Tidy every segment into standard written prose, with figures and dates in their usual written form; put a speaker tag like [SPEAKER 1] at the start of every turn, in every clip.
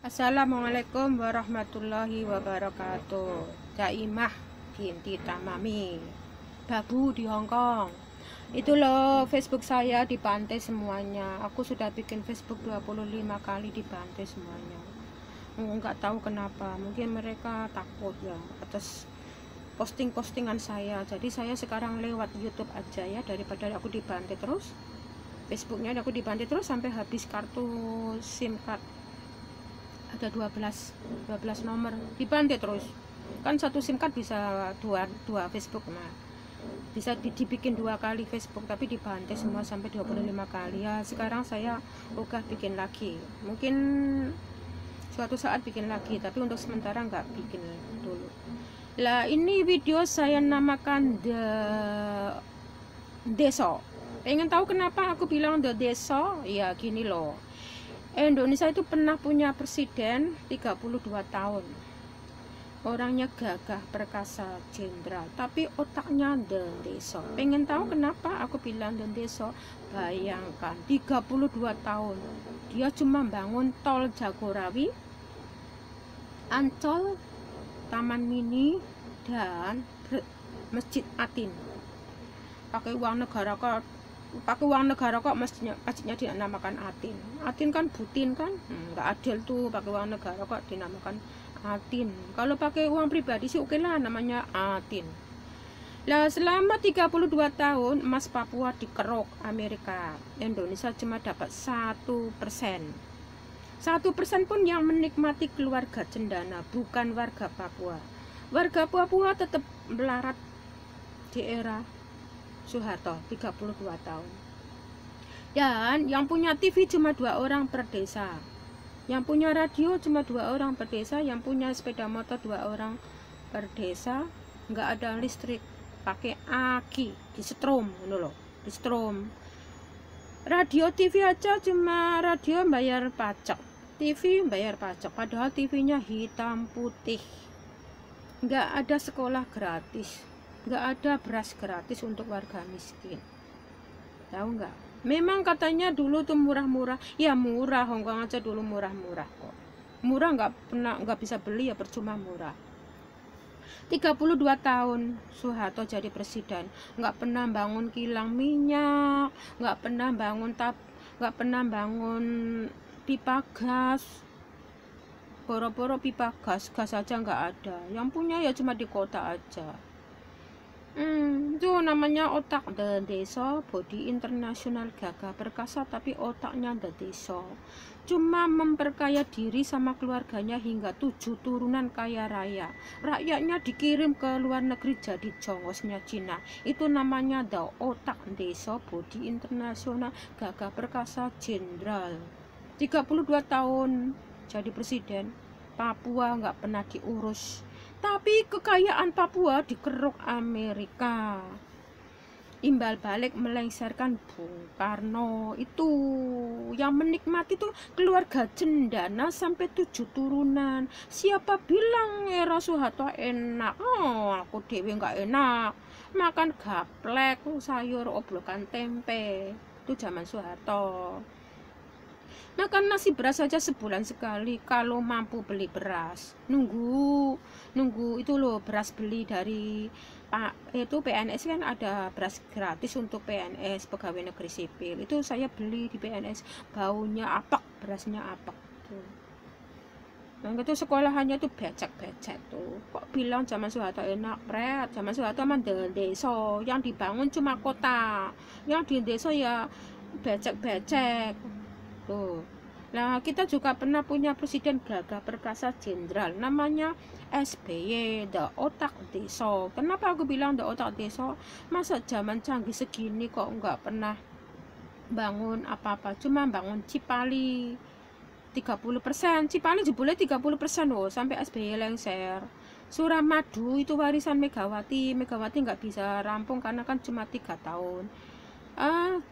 [SPEAKER 1] Assalamualaikum warahmatullahi wabarakatuh. Daimah binti Tamami, Babu di Hongkong. Itu loh Facebook saya dibantai semuanya. Aku sudah bikin Facebook 25 kali dibantai semuanya. Nggak tahu kenapa. Mungkin mereka takut ya atas posting-postingan saya. Jadi saya sekarang lewat YouTube aja ya, daripada aku dibantai terus. Facebooknya aku dibantai terus sampai habis kartu SIM card. Ada 12 nomor dibantai terus, kan satu SIM card bisa dua Facebook. Nah, bisa dibikin 2 kali Facebook, tapi dibantai semua sampai 25 kali ya. Sekarang saya bikin lagi, mungkin suatu saat bikin lagi, tapi untuk sementara nggak bikin dulu lah. Ini video saya namakan The Deso. Pengen tahu kenapa aku bilang The Deso? Ya gini loh, Indonesia itu pernah punya presiden 32 tahun. Orangnya gagah, perkasa, jenderal, tapi otaknya dendeso. Pengen tahu kenapa aku bilang dendeso? Bayangkan 32 tahun dia cuma bangun tol Jagorawi, Ancol, Taman Mini, dan Masjid Atin. Pakai uang negara kok masjidnya dinamakan Atin. Atin kan Butin kan, nggak adil tuh. Pakai uang negara kok dinamakan Atin. Kalau pakai uang pribadi sih oke lah namanya Atin. Lah selama 32 tahun emas Papua dikeruk Amerika, Indonesia cuma dapat 1%. 1% pun yang menikmati keluarga cendana, bukan warga Papua. Warga Papua tetap melarat di era Soeharto 32 tahun. Dan yang punya TV cuma 2 orang per desa, yang punya radio cuma 2 orang per desa, yang punya sepeda motor 2 orang per desa. Nggak ada listrik, pakai aki, disetrum loh, disetrum. Radio TV aja cuma radio bayar pajak, TV bayar pajak, padahal TV-nya hitam putih. Nggak ada sekolah gratis, nggak ada beras gratis untuk warga miskin. Tahu nggak? Memang katanya dulu tuh murah-murah. Ya murah, Hongkong aja dulu murah-murah kok. Murah nggak bisa beli ya, percuma murah. 32 tahun Soeharto jadi presiden, nggak pernah bangun kilang minyak, nggak pernah bangun pipa gas. Boro-boro pipa gas aja nggak ada. Yang punya ya cuma di kota aja. Itu namanya otak dendeso, body internasional gagah perkasa, tapi otaknya dendeso. Cuma memperkaya diri sama keluarganya hingga 7 turunan kaya raya. Rakyatnya dikirim ke luar negeri jadi jongosnya Cina. Itu namanya the otak deso, body internasional gagah perkasa, jenderal. 32 tahun jadi presiden, Papua nggak pernah diurus. Tapi kekayaan Papua dikeruk Amerika. Imbal balik melengsarkan Bung Karno. Itu yang menikmati tuh keluarga cendana sampai 7 turunan. Siapa bilang era Soeharto enak? Oh, aku dewe nggak enak. Makan gaplek, sayur, oblokan tempe. Itu zaman Soeharto. Makan nasi beras saja sebulan sekali kalau mampu beli beras. Nunggu itu loh, beras beli dari Pak itu PNS kan ada beras gratis untuk PNS, pegawai negeri sipil. Itu saya beli di PNS, baunya apek, berasnya apek tuh. Nah, itu sekolahannya tuh becek-becek tuh. Kok bilang zaman Soeharto enak, pret? Zaman Soeharto mah deso, yang dibangun cuma kota, yang di desa ya becek-becek. Tuh. Nah, kita juga pernah punya presiden gagah perkasa, jenderal, namanya SBY, the otak deso. Kenapa aku bilang the otak deso? Masa zaman canggih segini kok nggak pernah bangun apa-apa, cuma bangun Cipali 30%. Cipali jebule 30% loh, sampai SBY lengser. Suramadu itu warisan Megawati nggak bisa rampung karena kan cuma 3 tahun.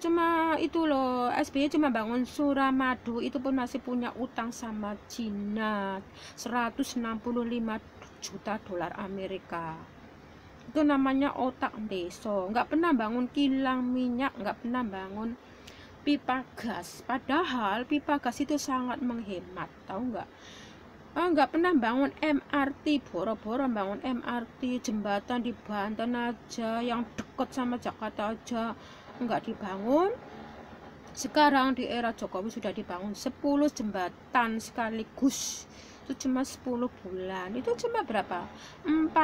[SPEAKER 1] Cuma itu loh, SBY cuma bangun Suramadu, itu pun masih punya utang sama Cina 165 juta dolar Amerika. Itu namanya otak deso. Nggak pernah bangun kilang minyak, nggak pernah bangun pipa gas. Padahal pipa gas itu sangat menghemat, tahu nggak? Nggak pernah bangun MRT, boro-boro bangun MRT, jembatan di Banten aja, yang deket sama Jakarta aja nggak dibangun. Sekarang di era Jokowi sudah dibangun 10 jembatan sekaligus. Itu cuma 10 bulan. Itu cuma berapa? 45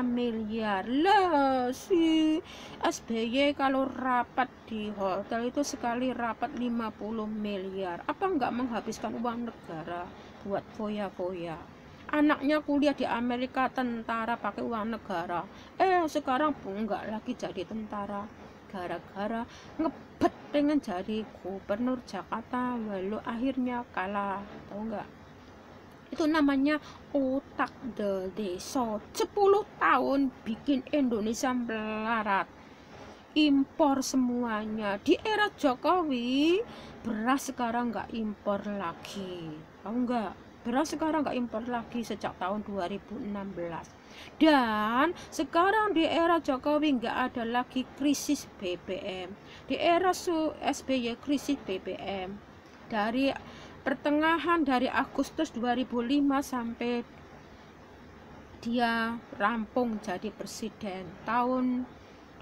[SPEAKER 1] miliar. Lah, si SBY kalau rapat di hotel itu sekali rapat 50 miliar. Apa nggak menghabiskan uang negara buat foya-foya? Anaknya kuliah di Amerika, tentara, pakai uang negara. Sekarang enggak lagi jadi tentara, gara-gara ngebet pengen jadi gubernur Jakarta, lalu akhirnya kalah. Tahu nggak? Itu namanya otak desa. 10 tahun bikin Indonesia melarat, impor semuanya. Di era Jokowi beras sekarang nggak impor lagi, tahu nggak? Beras sekarang nggak impor lagi sejak tahun 2016. Dan sekarang di era Jokowi nggak ada lagi krisis BBM. Di era SBY krisis BBM. Dari pertengahan dari Agustus 2005 sampai dia rampung jadi presiden tahun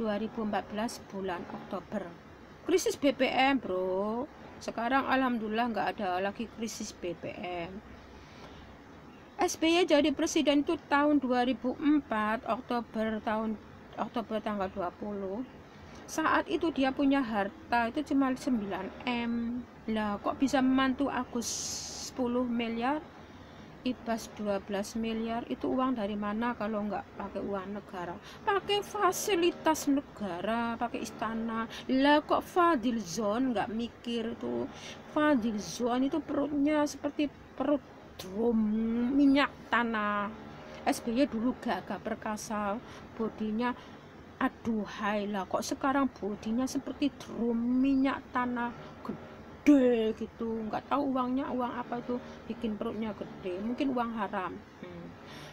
[SPEAKER 1] 2014 bulan Oktober. Krisis BBM, bro. Sekarang alhamdulillah nggak ada lagi krisis BBM. SBY jadi presiden itu tahun 2004 Oktober tanggal 20. Saat itu dia punya harta itu cuma 9M. Lah kok bisa membantu Agus 10 miliar, Ibas 12 miliar? Itu uang dari mana kalau nggak pakai uang negara? Pakai fasilitas negara, pakai istana. Lah kok Fadlizon nggak mikir tuh? Fadlizon itu perutnya seperti perut drum minyak tanah. SBY dulu gagah perkasa, bodinya aduhai. Lah kok sekarang bodinya seperti drum minyak tanah gede gitu. Nggak tahu uangnya uang apa itu bikin perutnya gede, mungkin uang haram.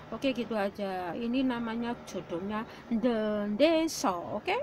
[SPEAKER 1] Oke, gitu aja. Ini namanya jodohnya The Desa. Oke.